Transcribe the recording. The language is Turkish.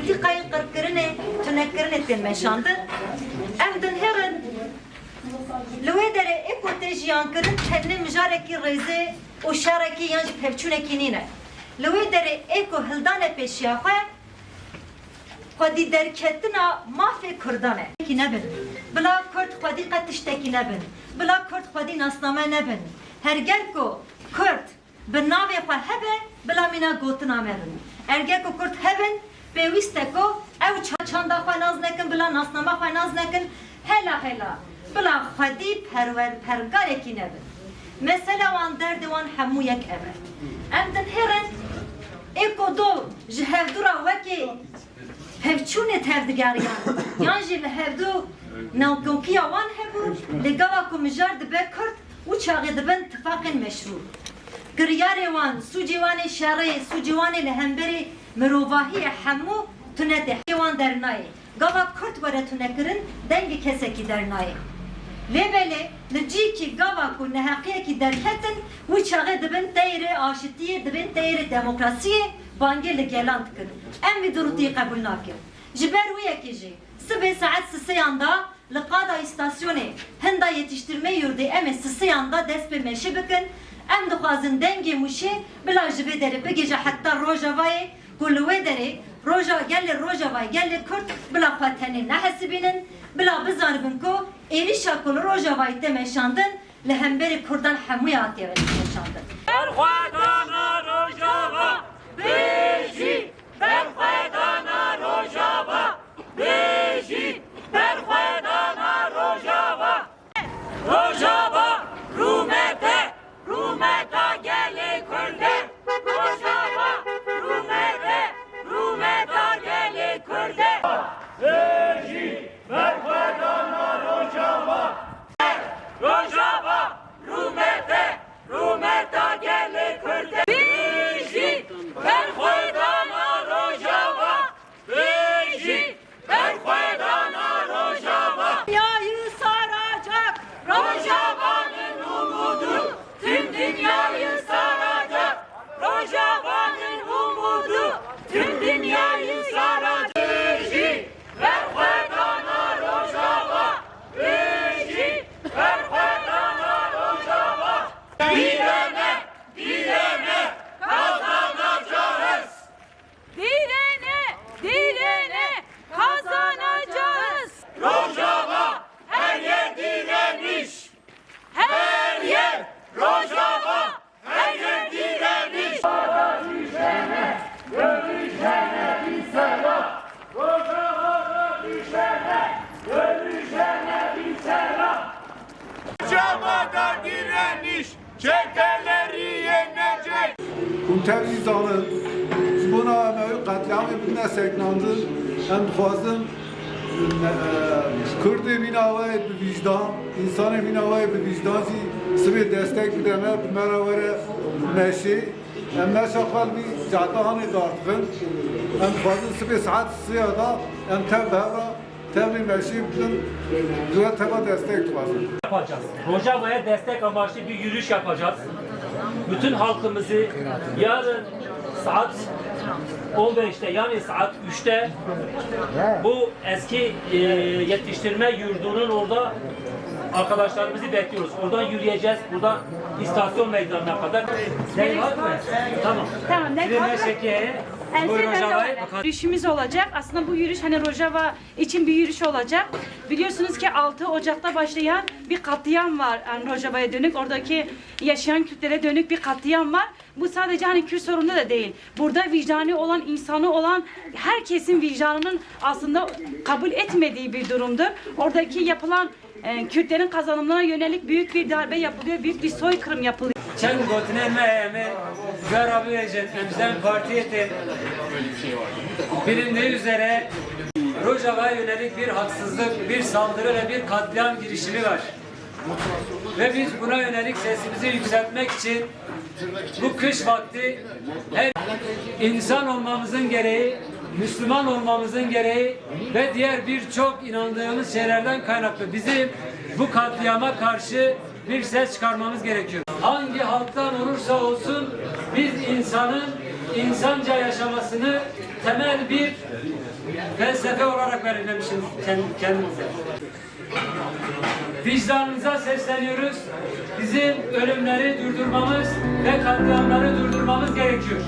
politikayı kırkırını, tünekırını tilmeşandın. Emdin herin, lüve dere ekotejiyan kırın, kendine müjareki rezi, o şareki yancı pevçuneki nine. Lüve dere eko hıldane peşiyafe, Qadi derketina mafê Kurdan e. Ki nebin. Bila Kurd qadi qet tiştekî nebin. Bila Kurd qadi nasname nebin. Herger ku Kurd bi navê xwe hebe, bila mîna gotina me bin. Erger ku Kurd hebin, pêwîst e ku ew çanda xwe naz nekin, bila nasnama xwe naz nekin. Hela hela. Bila xwedî pergarekî nebin. Mesela wan derdê wan hemû yek ev e. Em din herin êko do ji hevdûra wekî hevçûnê tevdigeriyan yan jî li hevdû navkokiya wan hebû li gava ku mijar dibe Kurd û çaxê dibin tifaqên meşrû. Giryarê wan, sûcê wan ê şereyê, sûcê wan ê li hemberî mirovahiyê hemû tunetê wan dernayê. Gava Kurd were tunekirin dengê kesekî dernayê. Lêbelê li cîkî gava ku neheqiyekî derketin wî çaxê dibin teyrê aşitiyê, dibin teyrê demokrasiyê bangê li gelan dikin. Em vî durûtiyê qebûl nakin. Ji ber wî yekê jî sibê saet sisêyan da li qada îstasyonê hinda yetiştirme yurdê em ê sisêyan da dest bi meşe bikin. Em dixwazin dengê mûşê bila ji vê derê bigêje heta Rojavayê ku li wê derê gelê Rojavayê gelê Kurd bila xwe tenê nehesibînin, bila bizanibin ku êrişa ku li Rojavayê te meşandin li hemberî Kurdan hemûya hatiye meşandin. Berxwedana Rojava bêjî, berxwedana Rojava bêjî, berxwedana Rojava. Rojava rûmete, rûmeta gelê Kurde. Rojava rûmete, rûmeta gelê Kurde. Bêjî, berxwedana Rojava. Rojava rûmete, rûmeta gelê Kurde. Bêjî, berxwedana Rojava. Bêjî, berxwedana Rojava. Dünyayı saracak Rojava'nın umudu. Tüm dünyayı saracak Rojava'nın umudu. Tüm dünyayı saracak. Bêjî, berxwedana Rojava. Bêjî, berxwedana Rojava. Direne, direne kazanacağız. Direne, direne kazanacağız. Rojava her yer direniş. Her yer Rojava, her yer direniş. Düşene, görüşene bir selam. Rojava'da düşene, görüşene bir selam. Rojava'da direniş, çeteleri yenecek. Kunterci zanı, buna emeği katliamı bine seknandın, hem dixwazin Kurdê minavayê bi vicdan, insanê minavayê bi vicdan jî sibê destek bide me bi me re were meşê, em meşa xwe li vî cehdehanê dardikin, em dixwazin sibê saet sêya da em tev behra tevlî meşê bidin, duya teva destek dixwazin. Yapacağız. Rojava'ya destek amaçlı bir yürüyüş yapacağız. Bütün halkımızı yarın saat 15'te yani saat 3'te bu eski yetiştirme yurdunun orada arkadaşlarımızı bekliyoruz. Oradan yürüyeceğiz. Buradan istasyon meydanına kadar. Tamam. Tamam. Ne Rojava'ya yürüyüşümüz olacak. Aslında bu yürüyüş hani Rojava için bir yürüyüş olacak. Biliyorsunuz ki 6 Ocak'ta başlayan bir katliam var yani Rojava'ya dönük. Oradaki yaşayan Kürtlere dönük bir katliam var. Bu sadece hani Kürt sorunu da değil. Burada vicdanı olan, insanı olan herkesin vicdanının aslında kabul etmediği bir durumdur. Oradaki yapılan Kürtlerin kazanımlarına yönelik büyük bir darbe yapılıyor, büyük bir soykırım yapılıyor. Çen gotine meheme Garabi Ecen Emzen Partiyeti bilindiği üzere Rojava'ya yönelik bir haksızlık, bir saldırı ve bir katliam girişimi var. Ve biz buna yönelik sesimizi yükseltmek için bu kış vakti her insan olmamızın gereği, Müslüman olmamızın gereği ve diğer birçok inandığımız şeylerden kaynaklı bizim bu katliama karşı bir ses çıkarmamız gerekiyor. Hangi halktan olursa olsun biz insanın insanca yaşamasını temel bir felsefe olarak belirlemişiz kendimize. Vicdanınıza sesleniyoruz. Bizim ölümleri durdurmamız ve katliamları durdurmamız gerekiyor.